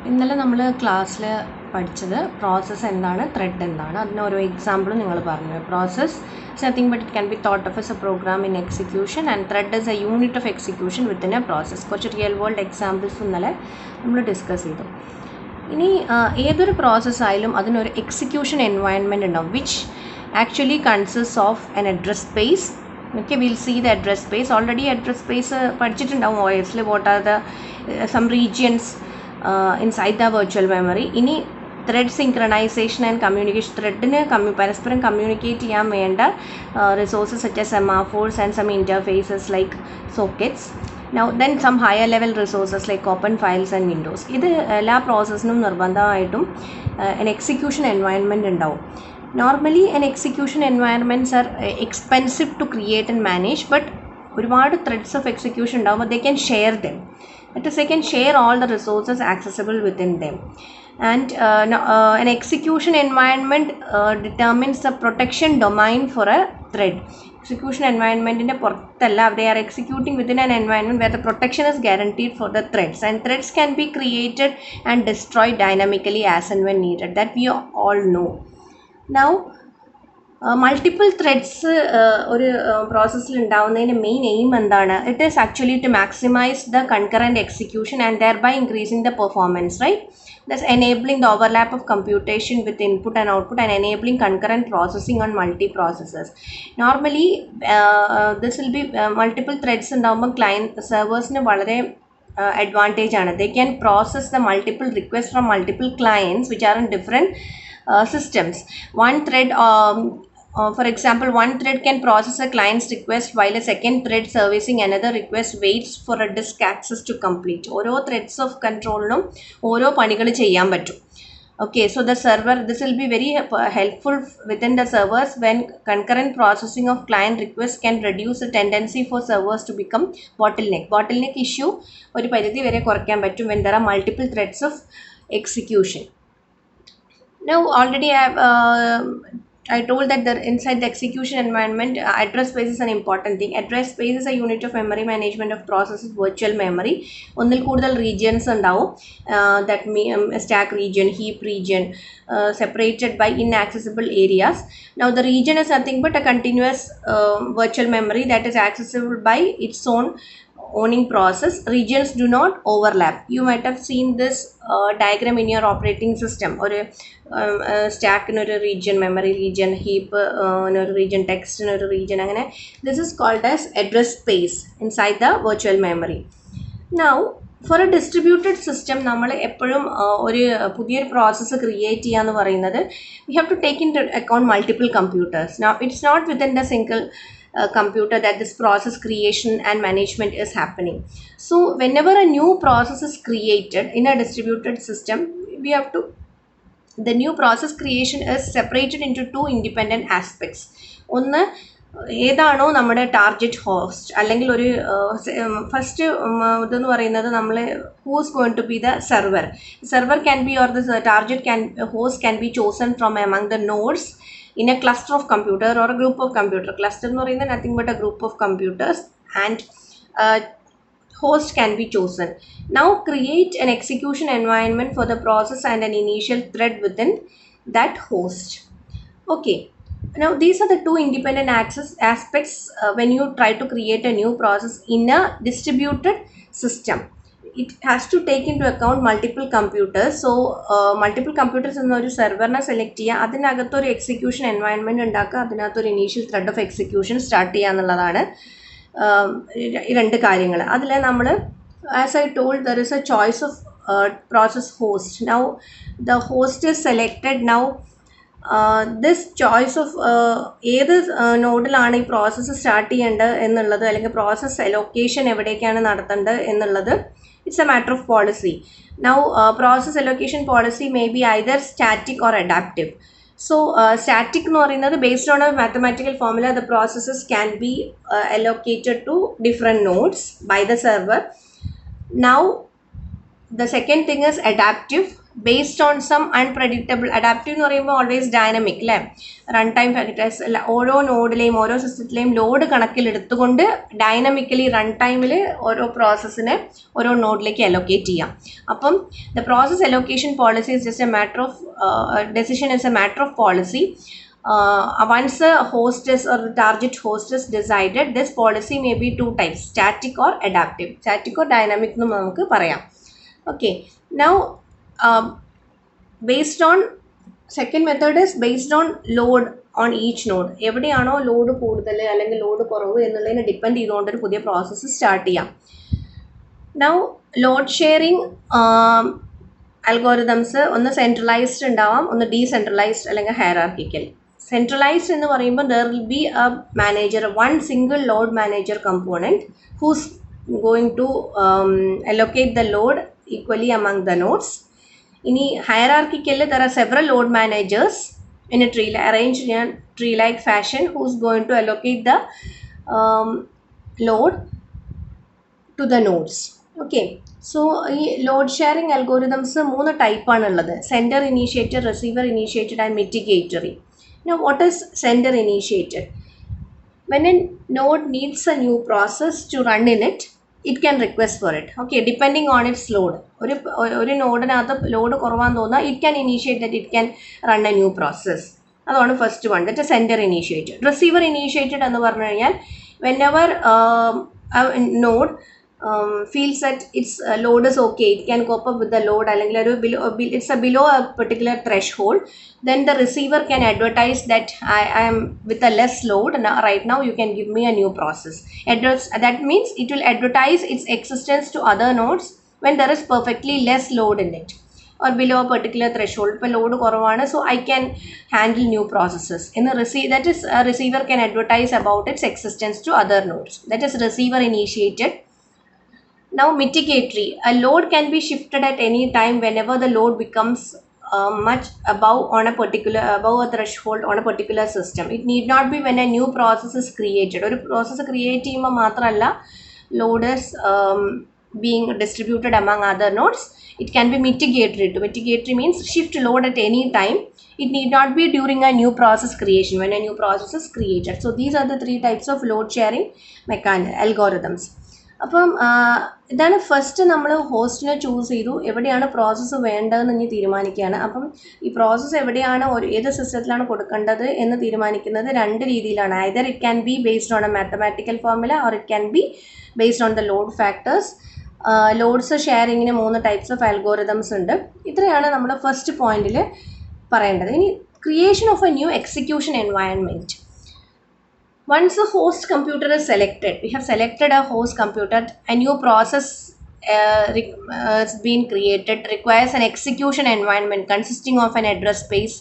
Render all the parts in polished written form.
ഇന്നലെ നമ്മൾ ക്ലാസ്സിൽ പഠിച്ചത് പ്രോസസ്സ് എന്താണ്, ത്രെഡ് എന്താണ്, അതിനോരോ എക്സാമ്പിൾ നിങ്ങൾ പറഞ്ഞു. Process is nothing but it can be thought of as a program in execution and thread is a unit of execution within a process. കുറച്ച് റിയൽ വേൾഡ് എക്സാമ്പിൾസ് ഇന്നലെ നമ്മൾ ഡിസ്കസ് ചെയ്തു. ഇനി ഏതൊരു പ്രോസസ്സായാലും അതിനൊരു എക്സിക്യൂഷൻ എൻവയൺമെൻറ്റ് ഉണ്ടാവും which actually consist of an address space. Okay, we'll see the address space. Already address space പഠിച്ചിട്ടുണ്ടാവും OSൽ. What are the some regions inside the virtual memory. ഇനി ത്രെഡ് സിങ്ക്രണൈസേഷൻ ആൻഡ് കമ്മ്യൂണിക്കേഷൻ, ത്രെഡിന് പരസ്പരം communicate ചെയ്യാൻ വേണ്ട resources such as semaphores and some interfaces like sockets. Now then some higher level resources like open files and windows. ഇത് എല്ലാ പ്രോസസ്സിനും നിർബന്ധമായിട്ടും an execution environment ഉണ്ടാവും. Normally an execution environments are expensive to create and manage, but ഒരുപാട് threads of execution ഉണ്ടാവുമ്പോൾ they can share them. That is, they can share all the resources accessible within them. And an execution environment determines the protection domain for a thread. Execution environment in a portalla, they are executing within an environment where the protection is guaranteed for the threads, and threads can be created and destroyed dynamically as and when needed. That we all know. Now multiple threads ഒരു പ്രോസസ്സിൽ ഉണ്ടാവുന്നതിൻ്റെ main aim എന്താണ്? It is actually to maximise the concurrent execution and thereby increasing the performance, right? Thus enabling the overlap of computation with input and output and enabling concurrent processing on multi-processors. Normally this will be multiple threads ഉണ്ടാവുമ്പോൾ client സെർവേഴ്സിന് വളരെ advantage ആണ്. They can process the multiple requests from multiple clients which are in different systems. One thread for example, one thread can process a client's request while a second thread servicing another request waits for a disk access to complete. ഓരോ threads of controlനും ഓരോ പണികൾ ചെയ്യാൻ പറ്റും. Okay, so the server, this will be very helpful within the servers when concurrent processing of client requests can reduce the tendency for servers to become bottleneck. Bottleneck issue ഒരു പരിധി വരെ കുറയ്ക്കാൻ പറ്റും when there are multiple threads of execution. Now already I told that the inside the execution environment address space is an important thing. Address space is a unit of memory management of processes virtual memory. ഒന്നിൽ കൂടുതൽ regions ഉണ്ടാവും. That stack region, heap region, separated by inaccessible areas. Now the region is nothing but a continuous virtual memory that is accessible by its own owning process. Regions do not overlap. You might have seen this diagram in your operating system. Or stack in a region, memory region, heap in a region, text in a region. This is called as address space inside the virtual memory. Now for a distributed system, നമ്മൾ എപ്പോഴും ഒരു പുതിയൊരു process create ചെയ്യാന്ന് പറയുന്നത് we have to take into account multiple computers. Now it's not within the single computer that this process creation and management is happening. So whenever a new process is created in a distributed system, we have to, the new process creation is separated into two independent aspects. ഒന്ന് ഏതാണോ നമ്മുടെ target host, അല്ലെങ്കിൽ ഒരു first ഇതെന്ന് പറയുന്നത് നമ്മൾ who's going to be the server can be or the target host can be chosen from among the nodes in a cluster of computer or a group of computer. Cluster എന്ന് പറയുന്നത് nothing but a group of computers, and host can be chosen. Now create an execution environment for the process and an initial thread within that host. Okay, now these are the two independent aspects when you try to create a new process in a distributed system. It has to take into account multiple computers. So multiple computers എന്നൊരു സെർവറിനെ select ചെയ്യുക, അതിനകത്തൊരു execution environment ഉണ്ടാക്കുക, അതിനകത്തൊരു initial thread of execution start ചെയ്യുക എന്നുള്ളതാണ് രണ്ട് കാര്യങ്ങൾ. അതിൽ നമ്മൾ as I told there is A choice of process host. Now the host is selected. Now this choice of ഏത് നോഡിലാണ് ഈ പ്രോസസ്സ് സ്റ്റാർട്ട് ചെയ്യേണ്ടത് എന്നുള്ളത്, അല്ലെങ്കിൽ പ്രോസസ്സ് അലോക്കേഷൻ എവിടേക്കാണ് നടത്തേണ്ടത് എന്നുള്ളത്, it's a matter of policy. Now process allocation policy may be either static or adaptive. So static എന്ന് പറയുന്നത് based on a mathematical formula, the processes can be allocated to different nodes by the server. Now the second thing is adaptive. based on some unpredictable. Adaptive എന്ന് പറയുമ്പോൾ always dynamic അല്ലേ, run time factors അല്ല, ഓരോ നോഡിലെയും ഓരോ സിസ്റ്റത്തിലെയും load കണക്കിലെടുത്തുകൊണ്ട് ഡൈനമിക്കലി run ടൈമിൽ ഓരോ പ്രോസസ്സിനെ ഓരോ നോഡിലേക്ക് അലോക്കേറ്റ് ചെയ്യാം. അപ്പം the process allocation policy is just A matter of decision is A matter of policy. Once a hostess or the target hostess decided, this policy may be two types, static or adaptive. Static or dynamic nu namukku parayam. Okay, now based on second method is based on load on each node. എവിടെയാണോ load കൂടുതൽ അല്ലെങ്കിൽ load കുറവ് എന്നുള്ളതിനെ depend ചെയ്തുകൊണ്ട് ഒരു പുതിയ process start ചെയ്യാം. Now load sharing algorithms ഒന്ന് സെൻട്രലൈസ്ഡ് ഉണ്ടാവാം, ഒന്ന് ഡീസെൻട്രലൈസ്ഡ് അല്ലെങ്കിൽ ഹയറാർക്കിക്കൽ. Centralized എന്ന് പറയുമ്പോൾ there will be a manager, one single load manager component who's going to allocate the load equally among the nodes. ഇനി hierarchical there are several load managers in a tree arranged in a tree like fashion who's going to allocate the load to the nodes. Okay, so ഈ load sharing algorithms 3 ടൈപ്പാണ് ഉള്ളത്: sender initiated, receiver initiated and mitigatory. Now, what is sender initiated? When a node needs a new process to run in it, it can request for it. Okay, depending on its load. ഒരു നോഡിനകത്ത് load കുറവാന്ന് തോന്നുക, it can initiate that it can run a new process. അതാണ് first one, that centre initiated. Receiver initiated എന്ന് പറഞ്ഞു കഴിഞ്ഞാൽ whenever node feels that its load is okay, it can cope up with the load, it's below a particular threshold, then the receiver can advertise that I am with a less load and right now you can give me a new process. That means it will advertise its existence to other nodes when there is perfectly less load in it or below a particular threshold. If load korvana, so I can handle new processes. That is a receiver can advertise about its existence to other nodes. That is receiver initiated. Now mitigatory, a load can be shifted at any time whenever the load becomes much above a threshold on a particular system. It need not be when a new process is created. Or process create ചെയ്യുമ്പോൾ മാത്രമല്ല load is being distributed among other nodes. It can be mitigatory too. Mitigatory means shift load at any time. It need not be during a new process creation, when a new process is created. So these are the 3 types of load sharing algorithms. അപ്പം ഇതാണ് first നമ്മൾ ഹോസ്റ്റിനെ choose ചെയ്തു, എവിടെയാണ് process വേണ്ടതെന്ന് ഇനി തീരുമാനിക്കുകയാണ്. അപ്പം ഈ പ്രോസസ്സ് എവിടെയാണ് ഏത് സിസ്റ്റത്തിലാണ് കൊടുക്കേണ്ടത് എന്ന് തീരുമാനിക്കുന്നത് 2 രീതിയിലാണ്. Either it can be based on a mathematical formula or it can be based on the load factors. Loads ഷെയറിങ്ങിന് 3 ടൈപ്സ് ഓഫ് അൽഗോരിതംസ് ഉണ്ട്. ഇത്രയാണ് നമ്മുടെ ഫസ്റ്റ് പോയിന്റിൽ പറയേണ്ടത്. ഇനി creation of a new execution environment. Once a host computer is selected, we have selected a host computer, a new process has been created, requires an execution environment consisting of an address space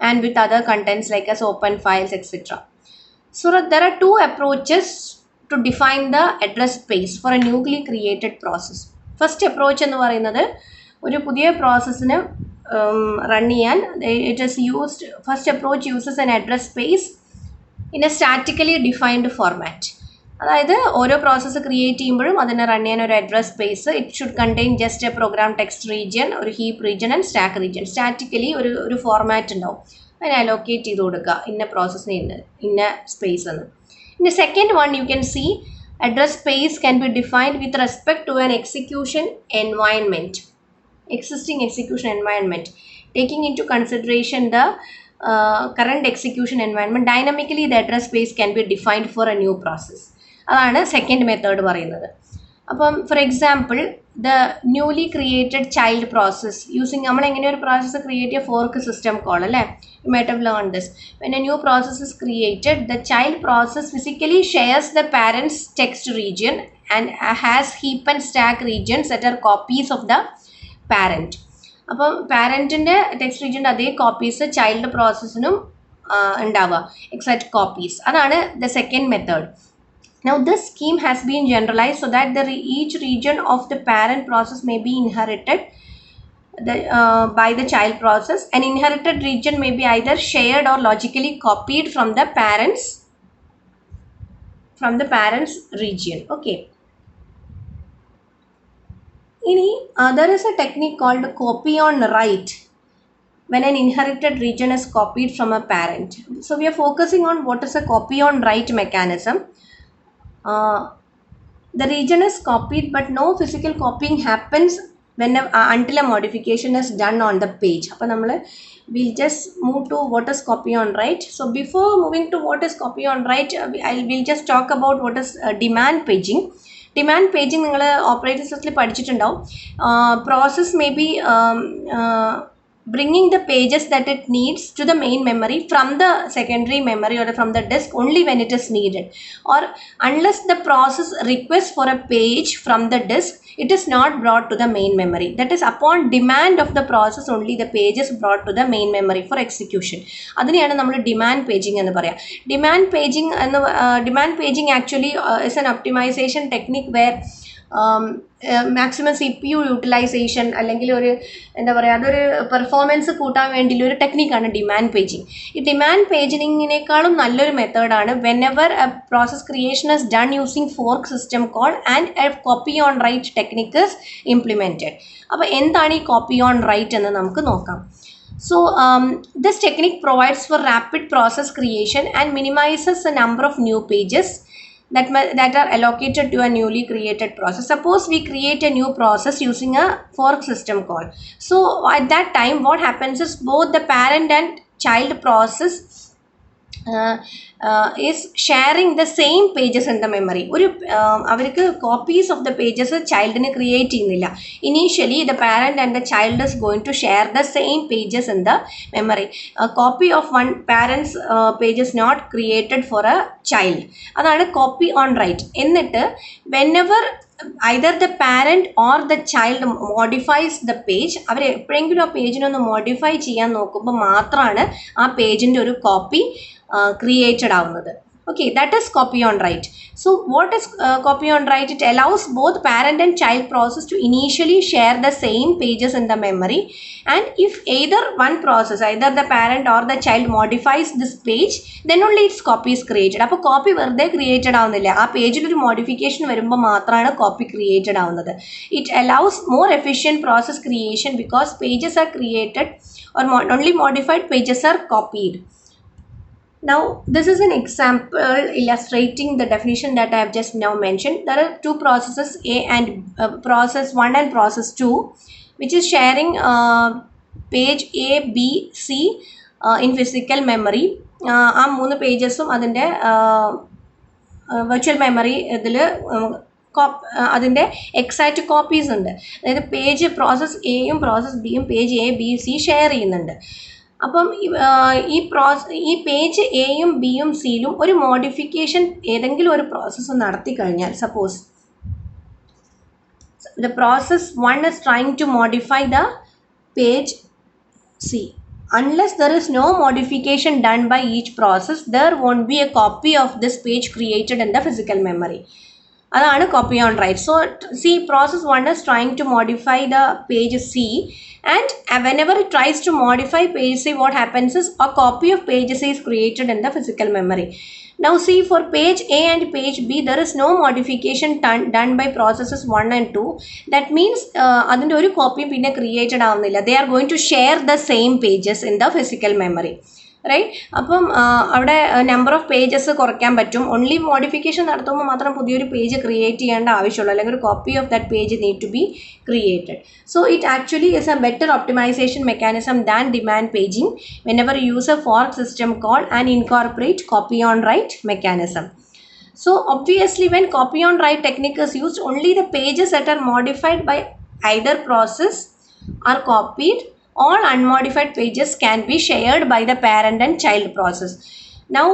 and with other contents like as open files, etc. So there are 2 approaches to define the address space for a newly created process. First approach എന്ന് പറയുന്നത്, ഒരു പുതിയ പ്രോസസ്സിന് run ചെയ്യാൻ it is used, first approach uses an address space in a statically defined format. അതായത് ഓരോ process create ചെയ്യുമ്പോഴും അതിനെ run ചെയ്യാൻ ഒരു address space, it should contain just a program text region, ഒരു heap region and stack region. Statically ഒരു format ഉണ്ടാവും, അതിനെ അലോക്കേറ്റ് ചെയ്ത് കൊടുക്കുക ഇന്ന പ്രോസസ്സിന് ഇന്ന സ്പേസ് എന്ന്. In second one you can see address space can be defined with respect to an execution environment, existing execution environment, taking into consideration the current execution environment. Dynamically the address space can be defined for a new process. അതാണ് second method പറയുന്നത്. അപ്പം for example the newly created child process using, നമ്മളെങ്ങനെ ഒരു process create ചെയ്യുക, fork system call അല്ലേ, you might have learn this. When A new process is created, the child process physically shares the parents text region and has heap and stack regions that are copies of the parent. അപ്പം പാരൻറ്റിൻ്റെ text റീജിയൻ്റെ അതേ copies child പ്രോസസ്സിനും ഉണ്ടാവുക, exact copies. അതാണ് the second method. Now this scheme has been generalized so that each region of the parent process may be inherited by the child process. An inherited region may be either shared or logically copied from the parents region. Okay. There is a technique called copy on write when an inherited region is copied from a parent. So we are focusing on what is a copy on write mechanism. The region is copied but no physical copying happens until a modification is done on the page. We'll just move to what is copy on write. So before moving to what is copy on write, we'll just talk about what is demand paging. Demand paging നിങ്ങൾ operating സിസ്റ്റത്തിൽ പഠിച്ചിട്ടുണ്ടാവും. Process may be bringing the pages that it needs to the main memory from the secondary memory or from the disk only when it is needed, or unless the process requests for a page from the disk, it is not brought to the main memory. That is, upon demand of the process only the page is brought to the main memory for execution. അതിനെയാണ് നമ്മൾ demand paging എന്ന് പറയാം. Demand paging actually is an optimization technique where maximum CPU utilisation അല്ലെങ്കിൽ ഒരു എന്താ പറയുക അതൊരു performance കൂട്ടാൻ വേണ്ടിയുള്ള ഒരു ടെക്നിക്കാണ് ഡിമാൻഡ് പേജിങ്. ഈ ഡിമാൻഡ് പേജിങ്ങിനേക്കാളും നല്ലൊരു മെത്തേഡാണ് whenever a process creation is done using fork system call and a copy on write technique is implemented. അപ്പോൾ എന്താണ് ഈ കോപ്പി ഓൺ റൈറ്റ് എന്ന് നമുക്ക് നോക്കാം. So this technique provides for rapid process creation and minimizes the number of new pages that are allocated to a newly created process. Suppose we create a new process using a fork system call. So at that time what happens is both the parent and child process is sharing the same pages in the memory. അവർക്ക് copies of the pages ചൈൽഡിന് create ചെയ്യുന്നില്ല. Initially the parent and the child is going to share the same pages in the memory. A copy of one parent's page is not created for a child. അതാണ് copy on write. എന്നിട്ട് whenever either the parent or the child modifies the page, അവർ എപ്പോഴെങ്കിലും ആ പേജിനൊന്ന് modify ചെയ്യാൻ നോക്കുമ്പോൾ മാത്രമാണ് ആ പേജിൻ്റെ ഒരു കോപ്പി created ആവുന്നത്. Okay, that is copy on write. So what is copy on write? It allows both parent and child process to initially share the same pages in the memory, and if either one process, either the parent or the child modifies this page, then only its copy is created. അപ്പോൾ copy വെറുതെ created ആവുന്നില്ല, ആ പേജിൽ ഒരു modification വരുമ്പോൾ മാത്രമാണ് copy created ആവുന്നത്. It allows more efficient process creation because pages are created or only modified pages are copied. Now this is an example illustrating the definition that I have just now mentioned. There are two processes, A and process 1 and process 2, which is sharing page A, B, C in physical memory. ആ മൂന്ന് പേജസും അതിൻ്റെ virtual memory ഇതിൽ അതിൻ്റെ exact copies ഉണ്ട്. അതായത് page process എയും process ബിയും page A B C share ചെയ്യുന്നുണ്ട്. അപ്പം ഈ പേജ് എയും ബിയും സിയിലും ഒരു മോഡിഫിക്കേഷൻ ഏതെങ്കിലും ഒരു പ്രോസസ്സ് നടത്തി കഴിഞ്ഞാൽ, suppose the process 1 is trying to modify the page C. Unless there is no modification done by each process, there won't be a copy of this page created in the physical memory. അതാണ് copy on write. So see, process 1 is trying to modify the page C, and whenever it tries to modify page C, what happens is a copy of page C is created in the physical memory. Now see, for page A and page B, there is no modification done by processes 1 and 2. That means അതിൻ്റെ ഒരു കോപ്പിയും പിന്നെ created ആവുന്നില്ല. They are going to share the same pages in the physical memory. Right. അപ്പം അവിടെ number of pages കുറയ്ക്കാൻ പറ്റും. Only modification നടത്തുമ്പോൾ മാത്രം പുതിയൊരു പേജ് ക്രിയേറ്റ് ചെയ്യേണ്ട ആവശ്യമുള്ളൂ, അല്ലെങ്കിൽ ഒരു copy of that page need to be created. So it actually is a better optimisation mechanism than demand paging whenever you use a fork system call and incorporate copy on write mechanism. So obviously when copy on write technique is used, only the pages that are modified by either process are copied. All unmodified pages can be shared by the parent and child process. Now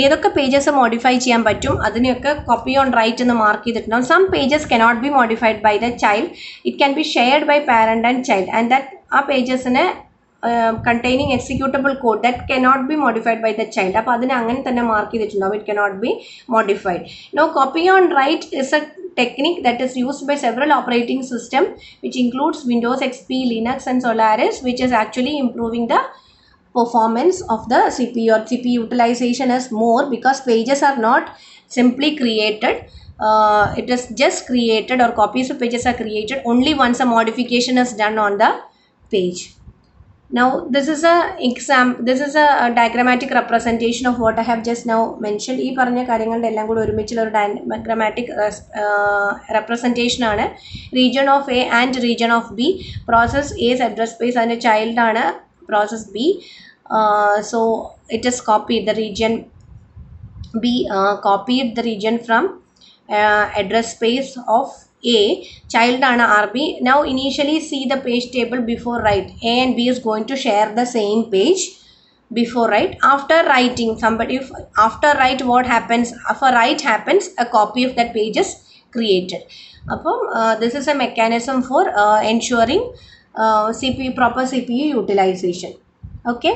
ഏതൊക്കെ pages modify ചെയ്യാൻ പറ്റും അതിനെയൊക്കെ copy on write എന്ന് mark ചെയ്തിട്ടുണ്ടാവും. Some pages cannot be modified by the child, it can be shared by parent and child, and that ആ പേജസിനെ containing executable code that cannot be modified by the child. അപ്പോൾ അതിനെ അങ്ങനെ തന്നെ mark ചെയ്തിട്ടുണ്ടാവും, it cannot be modified. Now copy on write is a technique that is used by several operating systems, which includes Windows XP, Linux and Solaris, which is actually improving the performance of the CPU, or CPU utilization is more because pages are not simply created, it is just created, or copies of pages are created only once a modification is done on the page. Now this is a diagrammatic representation of what I have just now mentioned. ഈ പറഞ്ഞ കാര്യങ്ങളുടെ എല്ലാം കൂടി ഒരുമിച്ചുള്ള ഒരു diagrammatic representation ആണ് region of A and region of B. Process A's address space and child ആണ് process B. So it is copied, the region B copied the region from address space of A, child ആണ് RB. Now initially see the page table before write. A and B is going to share the same page before write. After writing, after write, what happens? After write happens, a copy of that page is created. This is a mechanism for ensuring proper CPU utilization. Okay.